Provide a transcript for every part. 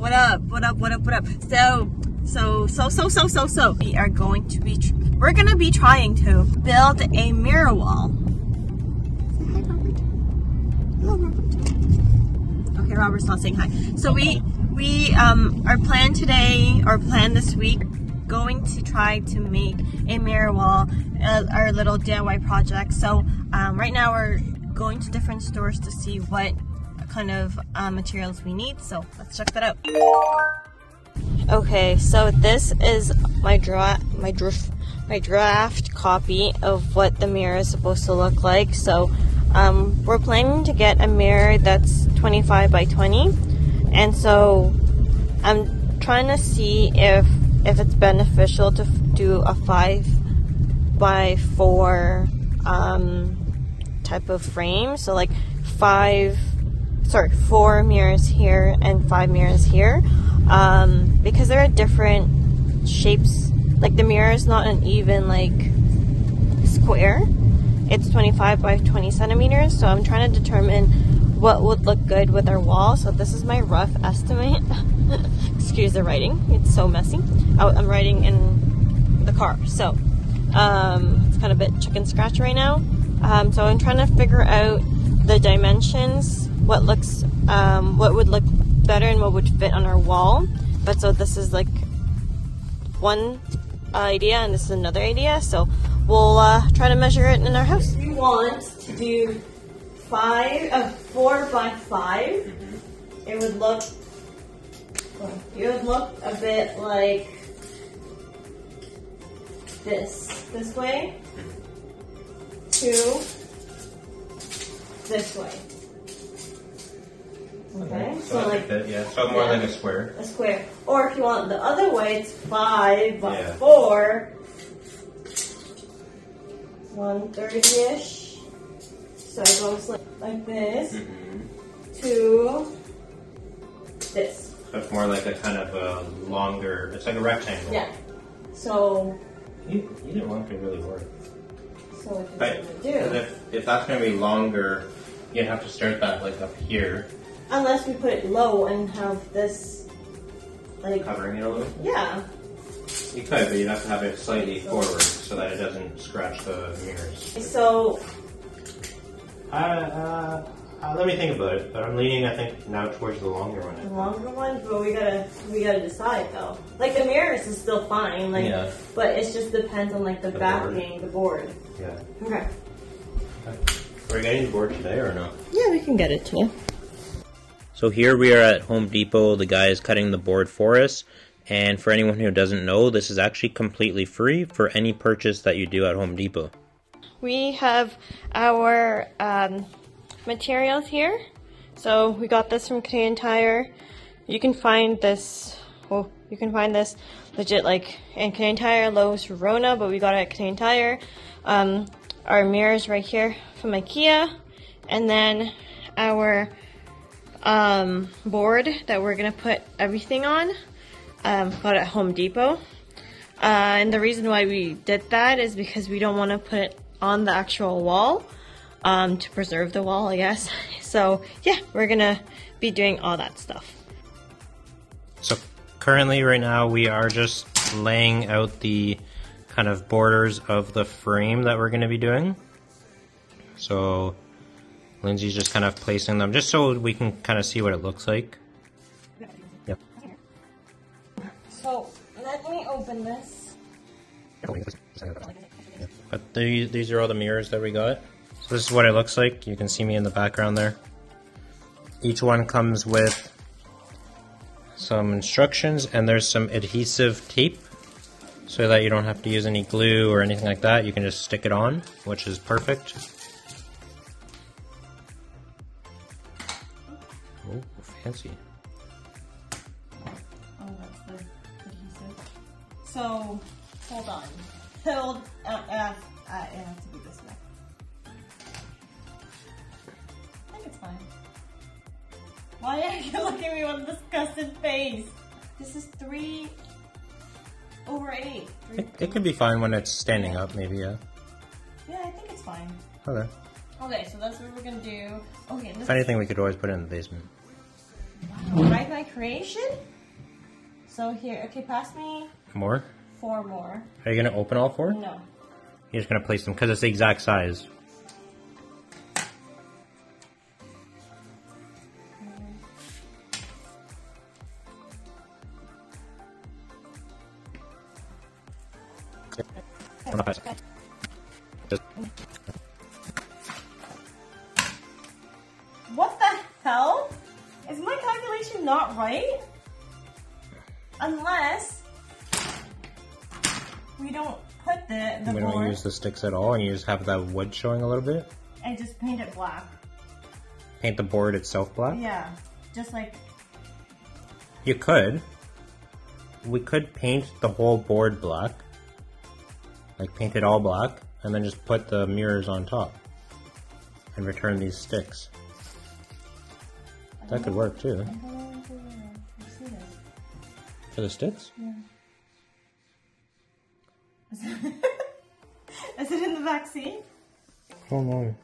What up? What up? What up? What up? So we are going to be, we're gonna be trying to build a mirror wall. Say hi, Robert. Hello, Robert. Okay, Robert's not saying hi. So our plan today, or plan this week, going to try to make a mirror wall, our little DIY project. So right now we're going to different stores to see what kind of materials we need. So let's check that out. Okay, so this is my draft copy of what the mirror is supposed to look like. So we're planning to get a mirror that's 25 by 20, and so I'm trying to see if it's beneficial to do a 5 by 4 type of frame. So like 4 mirrors here and 5 mirrors here, because there are different shapes. Like the mirror is not an even like square, it's 25 by 20 centimeters. So I'm trying to determine what would look good with our wall. So this is my rough estimate. Excuse the writing, it's so messy. I'm writing in the car, so it's kind of a bit chicken scratch right now. So I'm trying to figure out the dimensions, what would look better and what would fit on our wall. But so this is like one idea and this is another idea, so we'll try to measure it in our house. We want to do 4 by 5. It would look a bit like this way to this way. Okay, so like more like a square. A square. Or if you want the other way, it's 5 by 4, 130-ish. So it goes like this to this. So it's more like a kind of a longer. It's like a rectangle. Yeah. So either one could really work. So what you're going to do? If that's going to be longer, you'd have to start that like up here. Unless we put it low and have this like covering it a little. Yeah. You could, but you'd have to have it slightly forward so that it doesn't scratch the mirrors. So. Let me think about it. But I'm leaning, I think, now towards the longer one. The longer one, but we gotta decide though. Like the mirrors is still fine, like, but it just depends on like the backing, the board. Yeah. Okay. Are we getting the board today or no? Yeah, we can get it today. So here we are at Home Depot. The guy is cutting the board for us. And for anyone who doesn't know, this is actually completely free for any purchase that you do at Home Depot. We have our materials here. So we got this from Canadian Tire. You can find this, legit like in Canadian Tire, Lowe's, Rona, but we got it at Canadian Tire. Our mirrors right here from IKEA. And then our board that we're gonna put everything on, got at Home Depot. And the reason why we did that is because we don't want to put it on the actual wall, to preserve the wall, I guess. So yeah, we're gonna be doing all that stuff. So currently right now we are just laying out the kind of borders of the frame that we're gonna be doing. So Lindsay's just kind of placing them just so we can kind of see what it looks like. Yep. So let me open this. But these are all the mirrors that we got. So this is what it looks like. You can see me in the background there. Each one comes with some instructions and there's some adhesive tape so that you don't have to use any glue or anything like that. You can just stick it on, which is perfect. Oh, fancy. Oh, that's the adhesive. So, hold on. It has to be this way. I think it's fine. Why are you looking at me with a disgusted face? This is 3/8. It could be fine when it's standing up, maybe, yeah. Yeah, I think it's fine. Okay. Okay, so that's what we're gonna do. Okay. If anything, we could always put it in the basement. Right, my creation. So here, okay, pass me More? 4 more. Are you gonna open all 4? No. You're just gonna place them because it's the exact size. What the hell? Is my calculation not right? Unless we don't put the We board don't use the sticks at all, and you just have that wood showing a little bit. and just paint it black. Paint the board itself black. Yeah, just like You could. We could paint the whole board black. Like paint it all black, and then just put the mirrors on top. And return these sticks. That could work too. For the sticks? Yeah. Is it in the back seat? Oh no.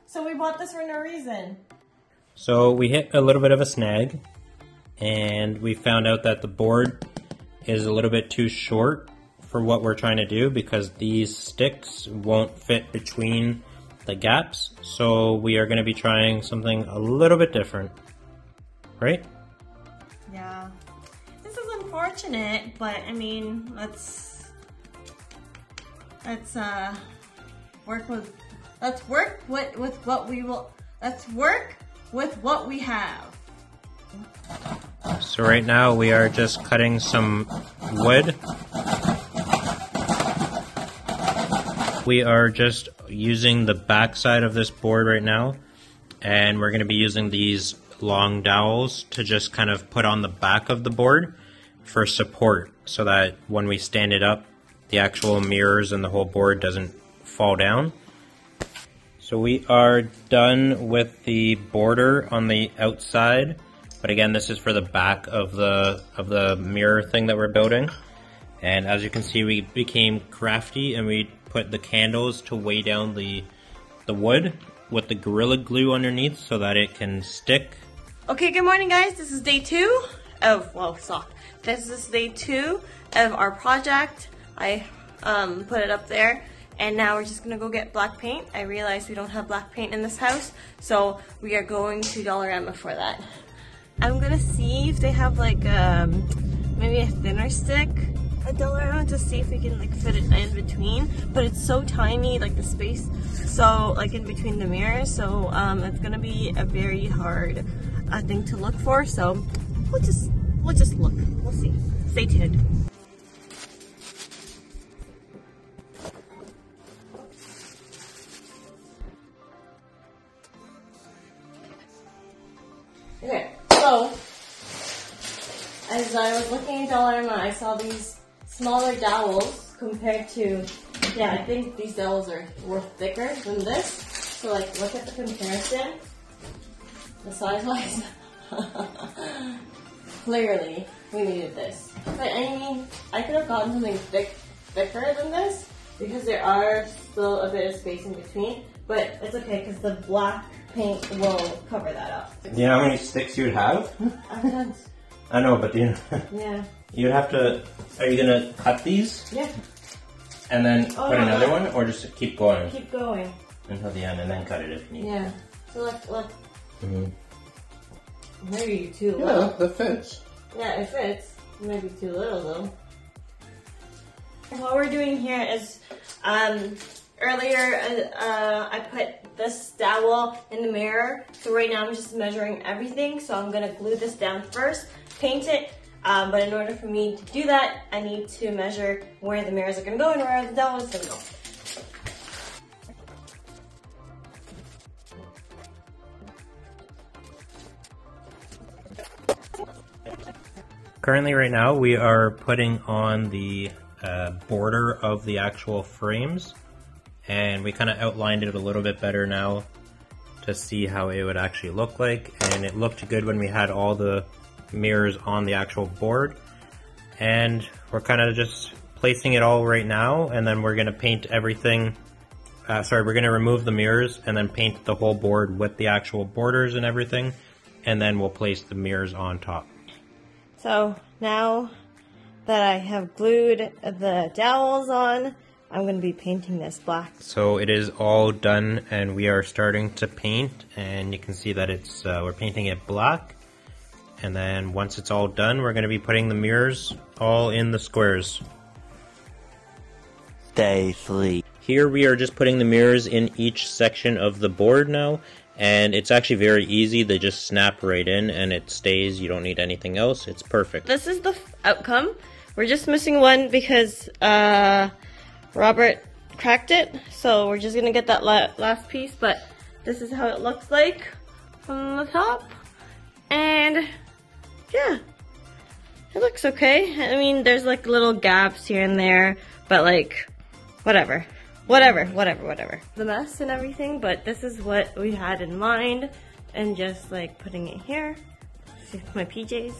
So we bought this for no reason. So we hit a little bit of a snag, and we found out that the board is a little bit too short for what we're trying to do because these sticks won't fit between the gaps. So we are going to be trying something a little bit different, right? Yeah. This is unfortunate, but I mean, let's work with what we will. Let's work with what we have. So right now we are just cutting some wood. We are just using the back side of this board right now, and we're going to be using these long dowels to just kind of put on the back of the board for support so that when we stand it up, the actual mirrors and the whole board doesn't fall down. So we are done with the border on the outside, but again, this is for the back of the mirror thing that we're building. And as you can see, we became crafty and we put the candles to weigh down the wood with the Gorilla Glue underneath so that it can stick. Okay, good morning guys. This is day 2 of, well, stop. This is day 2 of our project. I put it up there, and now we're just gonna go get black paint. I realized we don't have black paint in this house, so we are going to Dollarama for that. I'm gonna see if they have like maybe a thinner stick at Dollarama to see if we can like fit it in between, but it's so tiny, like the space, so like in between the mirrors, so it's gonna be a very hard thing to look for. So we'll just look. We'll see. Stay tuned. Okay, so as I was looking at Dollarama, I saw these smaller dowels compared to, yeah, I think these dowels were thicker than this. So like, look at the comparison, the size-wise. Clearly, we needed this. But I mean, I could have gotten something thicker than this because there are still a bit of space in between. But it's okay because the black paint will cover that up. Do you know how many sticks you would have? I know, but yeah. You'd have to. Are you gonna cut these? Yeah. And then put another one, or just keep going? Keep going Until the end, and then cut it if you need. Yeah. So look. Mm-hmm. Maybe too little. Yeah, that fits. Yeah, it fits. Maybe too little though. What we're doing here is, earlier I put this dowel in the mirror. So right now I'm just measuring everything. So I'm gonna glue this down first, paint it. But in order for me to do that, I need to measure where the mirrors are gonna go and where the dowel is gonna go. Currently, right now, we are putting on the border of the actual frames, and we kind of outlined it a little bit better now to see how it would actually look like, and it looked good when we had all the mirrors on the actual board. And we're kind of just placing it all right now, and then we're going to paint everything. We're going to remove the mirrors and then paint the whole board with the actual borders and everything, and then we'll place the mirrors on top. So now that I have glued the dowels on, I'm going to be painting this black. So it is all done and we are starting to paint, and you can see that it's we're painting it black. And then once it's all done, we're going to be putting the mirrors all in the squares. Stay asleep. Here we are just putting the mirrors in each section of the board now, and it's actually very easy. They just snap right in and it stays. You don't need anything else. It's perfect. This is the outcome. We're just missing one because Robert cracked it, so we're just gonna get that last piece, but this is how it looks like from the top, and yeah, it looks okay. I mean, there's like little gaps here and there, but like, whatever. The mess and everything, but this is what we had in mind, and just like putting it here. See my PJs.